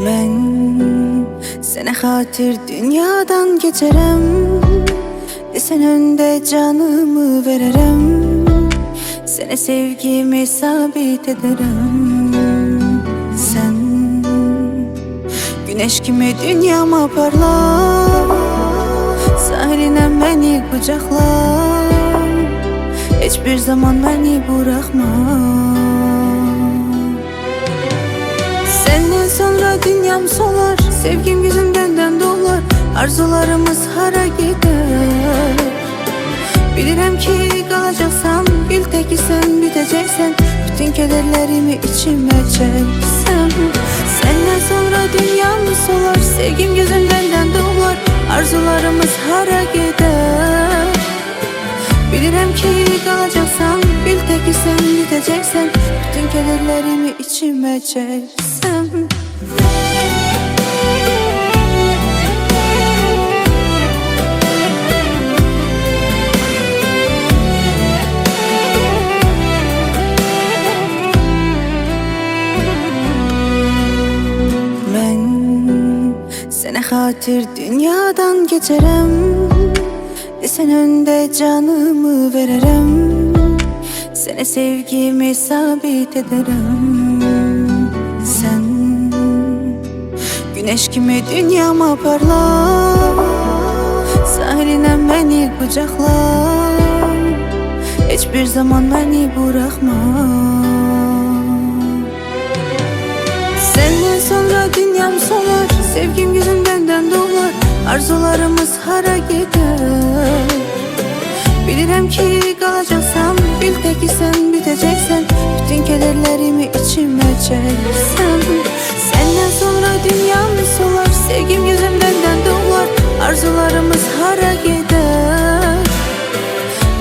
Ben sene xatir dünyadan geçerem, desen önde canımı vererem, sene sevgimi sabit ederem. Sen güneş gibi dünyama parla, sahiline beni kucakla, hiçbir zaman beni bırakma. Senden sonra dünyam solar, sevgim yüzünden dolar, arzularımız hara gider. Bilirim ki kalacaksan, bil teki sen biteceksen, bütün kederlerimi içime çeksem. Senden sonra dünyam solar, sevgim yüzünden dolar, arzularımız hara gider. Bilirim ki kalacaksan, bil teki sen biteceksen, bütün kederlerimi içime çeksem. Ben sene xatir dünyadan geçerem, desen önde canımı vererem, sene sevgimi sabit ederem. Sen güneş gibi dünyama parla, sahiline beni kucakla, hiçbir zaman beni bırakma. Senden sonra dünyam solar, sevgim yüzünden dolar, arzularımız hara gider. Bilirim ki kalacaksan, bil teki sen biteceksen, bütün kederlerimi içime çeksem. Senden sonra dünyam solar, sevgim yüzünden dolar, arzularımız hara gider.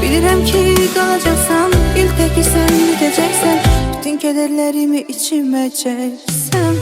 Bilirim ki kalacaksan, bil teki sen biteceksen, bütün kederlerimi içime çeksem.